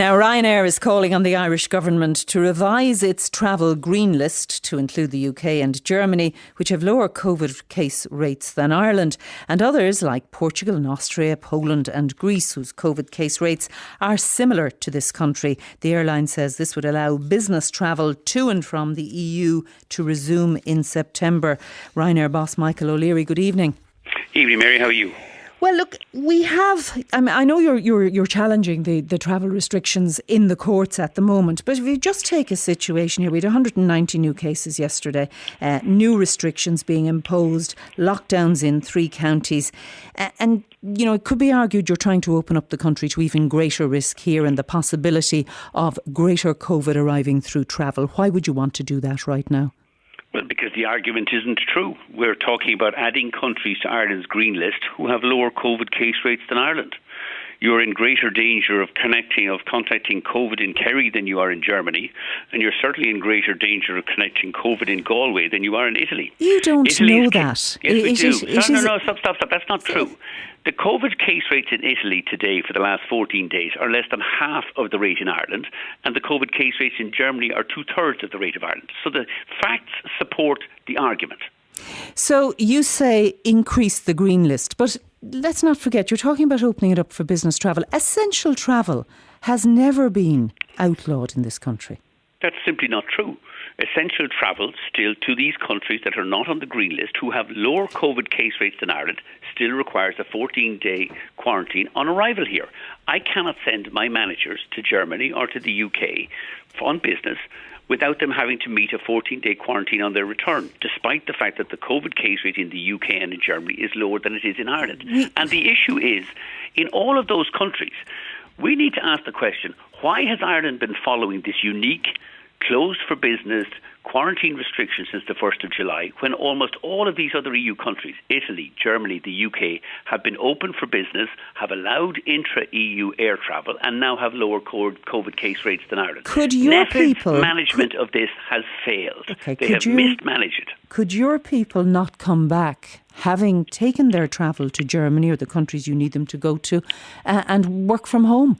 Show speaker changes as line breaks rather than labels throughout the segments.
Now, Ryanair is calling on the Irish government to revise its travel green list to include the UK and Germany, which have lower COVID case rates than Ireland, and others like Portugal and Austria, Poland and Greece, whose COVID case rates are similar to this country. The airline says this would allow business travel to and from the EU to resume in September. Ryanair boss Michael O'Leary, good evening.
Evening, Mary. How are you?
Well, look, we have. I know you're challenging the travel restrictions in the courts at the moment, but if you just take a situation here, we had 190 new cases yesterday, new restrictions being imposed, lockdowns in 3 counties, and you know it could be argued you're trying to open up the country to even greater risk here and the possibility of greater COVID arriving through travel. Why would you want to do that right now?
Well, because the argument isn't true. We're talking about adding countries to Ireland's green list who have lower COVID case rates than Ireland. You're in greater danger of contacting COVID in Kerry than you are in Germany, and you're certainly in greater danger of connecting COVID in Galway than you are in Italy.
You don't know that.
Yes, we do. Stop. That's not true. The COVID case rates in Italy today for the last 14 days are less than half of the rate in Ireland, and the COVID case rates in Germany are 2/3 of the rate of Ireland. So the facts support the argument.
So you say increase the green list, but let's not forget, you're talking about opening it up for business travel. Essential travel has never been outlawed in this country.
That's simply not true. Essential travel still to these countries that are not on the green list, who have lower COVID case rates than Ireland, still requires a 14-day quarantine on arrival here. I cannot send my managers to Germany or to the UK on business without them having to meet a 14-day quarantine on their return, despite the fact that the COVID case rate in the UK and in Germany is lower than it is in Ireland. And the issue is, in all of those countries, we need to ask the question, why has Ireland been following this unique, closed for business quarantine restrictions since the 1st of July, when almost all of these other EU countries, Italy, Germany, the UK, have been open for business, have allowed intra-EU air travel, and now have lower COVID case rates than Ireland. NEFID's management of this has failed. They have mismanaged it.
Could your people not come back, having taken their travel to Germany or the countries you need them to go to, and work from home?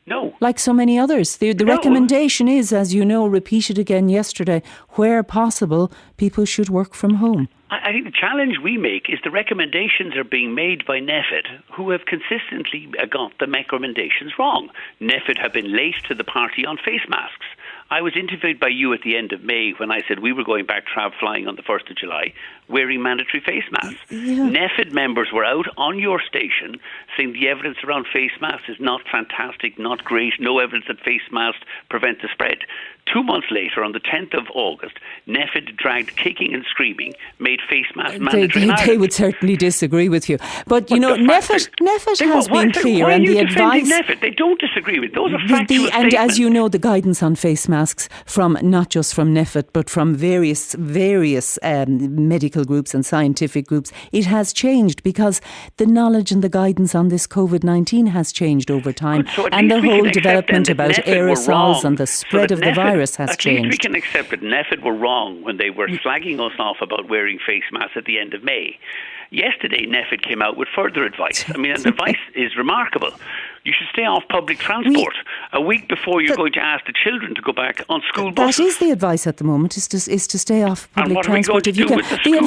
No.
Like so many others. The recommendation is, as you know, repeated again yesterday, where possible, people should work from home.
I think the challenge we make is the recommendations are being made by NEFID, who have consistently got the recommendations wrong. NEFID have been late to the party on face masks. I was interviewed by you at the end of May when I said we were going back flying on the 1st of July wearing mandatory face masks. Yeah. NEFID members were out on your station saying the evidence around face masks is not fantastic, not great, no evidence that face masks prevent the spread. 2 months later, on the 10th of August, NEFID dragged kicking and screaming, made face masks mandatory in Ireland.
They would certainly disagree with you. But you know, NEFID has been clear, and the advice...
NEFID? They don't disagree with it. Those are factual statements.
And as you know, the guidance on face masks from not just from NEFID, but from various medical groups and scientific groups, it has changed because the knowledge and the guidance on this COVID-19 has changed over time.
So
and the whole development about aerosols and the spread of the virus has changed.
At least we can accept that NEFID were wrong when they were slagging us off about wearing face masks at the end of May. Yesterday, NEFID came out with further advice. I mean, the advice is remarkable. You should stay off public transport a week before you're going to ask the children to go back on school buses.
That is the advice at the moment, is to stay off public transport if you can. The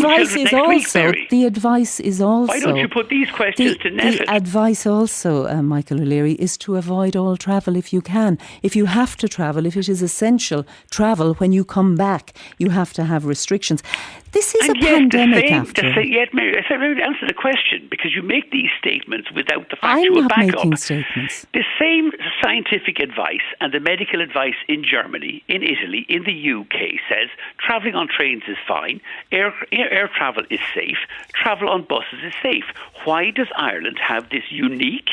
advice is also...
Why don't you put these questions to NEFID?
The advice also, Michael O'Leary, is to avoid all travel if you can. If you have to travel, if it is essential travel, when you come back, you have to have restrictions. This is a pandemic after all.
Yet, Mary, I said, answer the question, because you make these statements without the factual backup.
I'm not making statements.
The same scientific advice and the medical advice in Germany, in Italy, in the UK says travelling on trains is fine, air travel is safe, travel on buses is safe. Why does Ireland have this unique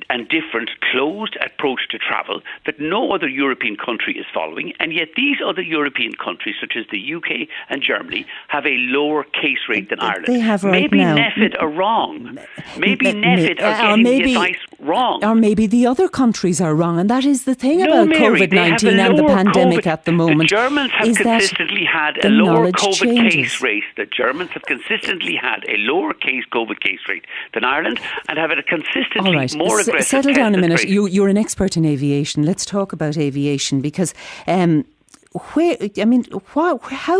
and different closed approach to travel that no other European country is following, and yet these other European countries, such as the UK and Germany, have a lower case rate than Ireland?
They have right
maybe
now.
NEFID are wrong. Maybe NEFID are getting the advice wrong.
Or maybe the other countries are wrong, and that is the thing about COVID-19 and the pandemic at the moment.
The Germans have consistently had a lower COVID case rate. The Germans have consistently had a lower COVID case rate than Ireland, and have had a consistently more more aggressive
settle
test
down a
and
minute.
tracing.
You're an expert in aviation. Let's talk about aviation because how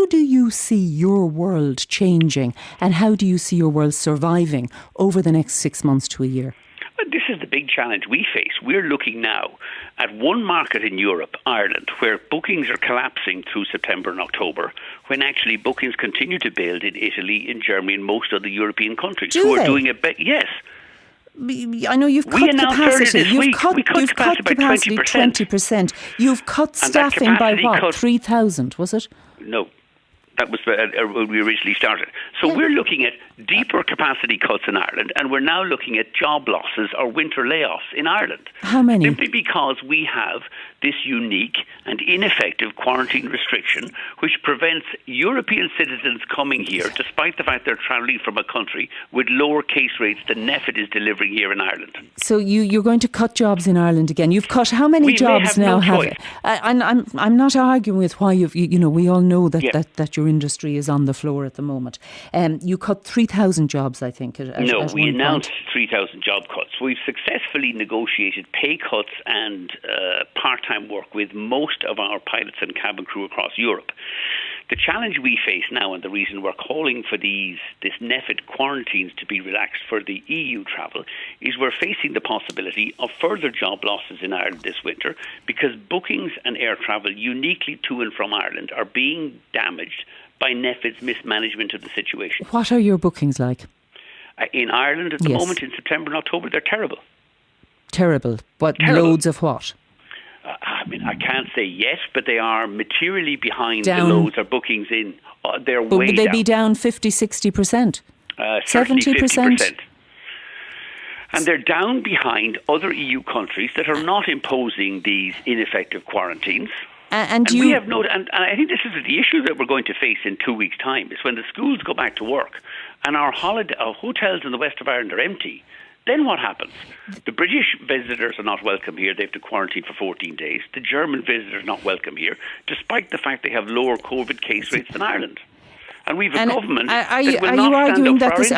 do you see your world changing and how do you see your world surviving over the next 6 months to a year?
Well, this is the big challenge we face. We're looking now at one market in Europe, Ireland, where bookings are collapsing through September and October, when actually bookings continue to build in Italy, in Germany, and most other European countries
Do
are
they?
doing it. Yes.
I know you've cut capacity.
You've cut capacity by
20%. You've cut staffing by what? 3,000, was it?
No. That was when we originally started. So we're looking at deeper capacity cuts in Ireland, and we're now looking at job losses or winter layoffs in Ireland.
How many?
Simply because we have this unique and ineffective quarantine restriction which prevents European citizens coming here, despite the fact they're travelling from a country with lower case rates than NPHET is delivering here in Ireland.
So you're going to cut jobs in Ireland again. You've cut how many jobs now? I'm not arguing with why we all know that your industry is on the floor at the moment. You cut 3,000 jobs, I think.
We announced 3,000 job cuts. We've successfully negotiated pay cuts and part-time work with most of our pilots and cabin crew across Europe. The challenge we face now, and the reason we're calling for this NPHET quarantines to be relaxed for the EU travel, is we're facing the possibility of further job losses in Ireland this winter because bookings and air travel uniquely to and from Ireland are being damaged by NPHET's mismanagement of the situation.
What are your bookings like?
In Ireland at the moment, in September and October, they're terrible.
Terrible? But
terrible.
Loads of what?
I can't say yet, but they are materially behind the loads of bookings in. They're way down.
Would they be down 50, 60%? 70%?
And they're down behind other EU countries that are not imposing these ineffective quarantines. And I think this is the issue that we're going to face in 2 weeks' time, is when the schools go back to work and our hotels in the west of Ireland are empty. Then what happens? The British visitors are not welcome here. They have to quarantine for 14 days. The German visitors are not welcome here, despite the fact they have lower COVID case rates than Ireland. And we have a government that will not stand up for our industry.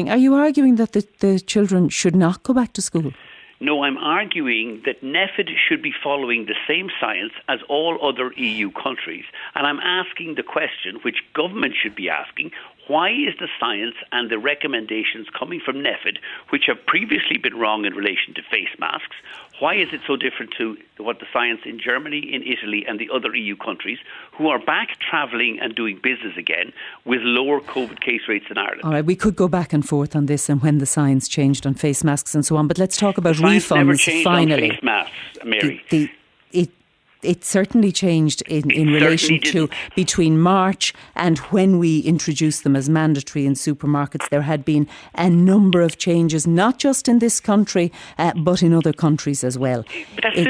Are you arguing that the children should not go back to school?
No, I'm arguing that NPHET should be following the same science as all other EU countries. And I'm asking the question, which government should be asking, why is the science and the recommendations coming from NPHET, which have previously been wrong in relation to face masks, why is it so different to what the science in Germany, in Italy and the other EU countries who are back travelling and doing business again with lower COVID case rates in Ireland?
All right, we could go back and forth on this and when the science changed on face masks and so on, but let's talk about refunds
never changed
finally.
On face masks, Mary.
It certainly changed in relation to between March and when we introduced them as mandatory in supermarkets. There had been a number of changes, not just in this country, but in other countries as well.
But that's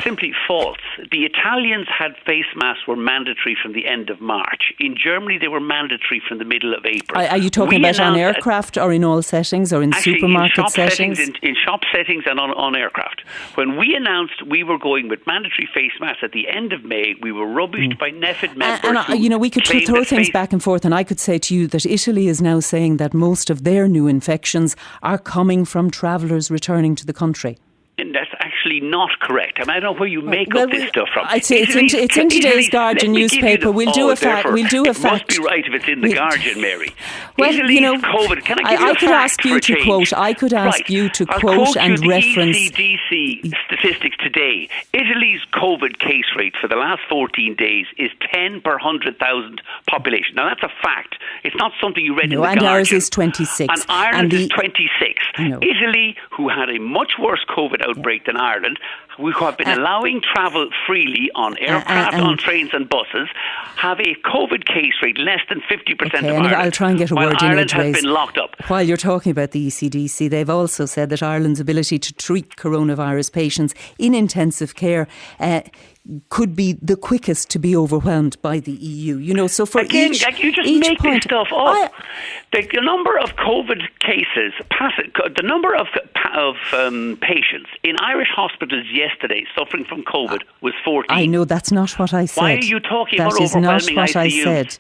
simply false. The Italians had face masks were mandatory from the end of March. In Germany, they were mandatory from the middle of April.
Are you talking about on aircraft or in all settings or in supermarket settings?
In shop settings and on aircraft. When we announced we were going with mandatory face masks at the end of May, we were rubbished by NPHET members.
We could throw things back and forth, and I could say to you that Italy is now saying that most of their new infections are coming from travellers returning to the country.
And that's actually not correct. I don't know where you make up this stuff from.
I'd say it's in today's Guardian newspaper. We'll do a fact.
It must be right if it's in the Guardian, Mary.
Well,
Italy's COVID. Can I give you a
could
fact
ask you to quote. I could ask you to quote and reference
ECDC statistics today. Italy's COVID case rate for the last 14 days is 10 per 100,000 population. Now that's a fact. It's not something you read in the Guardian.
And ours is 26.
And Ireland is 26. Italy, who had a much worse COVID outbreak than Ireland, who have been allowing travel freely on aircraft, on trains and buses, have a COVID case rate less than 50% of Ireland.
I'll try and get a word in
Ireland has been locked up.
While you're talking about the ECDC, they've also said that Ireland's ability to treat coronavirus patients in intensive care could be the quickest to be overwhelmed by the EU. So for
again, you just make
point,
this stuff up. The number of COVID cases, the number of patients in Irish hospitals yesterday suffering from COVID was 14.
I know that's not what I said.
Why are you talking about
overwhelming ICUs?
That is not what I said.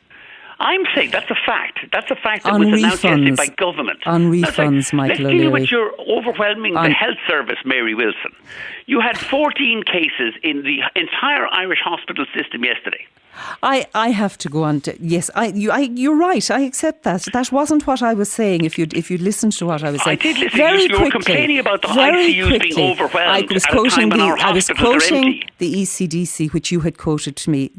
I'm saying that's a fact. That's a fact that
On
was announced yesterday by
refunds.
government.
On refunds, Michael
Let's deal
O'Leary.
with your overwhelming the health service, Mary Wilson. You had 14 cases in the entire Irish hospital system yesterday.
I have to go on to, yes, you're right, I accept that. That wasn't what I was saying, if you'd listened to what I was saying.
I did listen.
Very
You were complaining about the ICUs being overwhelmed at a time when our hospitals are empty.
the ECDC, which you had quoted to me,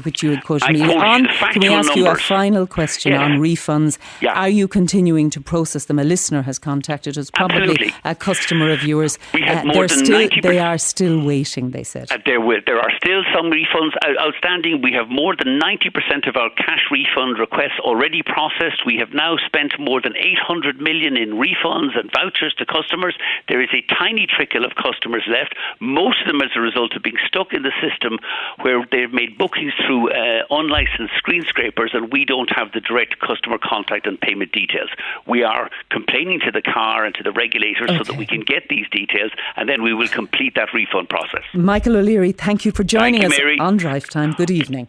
which you had quoted
I
me
quoted
on.
the
Can we
factual
ask you a
numbers.
final question
Yeah.
on refunds?
Yeah.
Are you continuing to process them? A listener has contacted us, probably
Absolutely.
a customer of yours.
We had more than 90%.
They are still waiting, they said.
There are still some refunds outstanding. We have more than 90% of our cash refund requests already processed. We have now spent more than 800 million in refunds and vouchers to customers. There is a tiny trickle of customers left, most of them as a result of being stuck in the system where they've made bookings through unlicensed screen scrapers, and we don't have the direct customer contact and payment details. We are complaining to the car and to the regulators so that we can get these details, and then we will complete that refund process.
Michael O'Leary, thank you for joining
Thank you,
us
Mary.
on Drive Time. Good evening.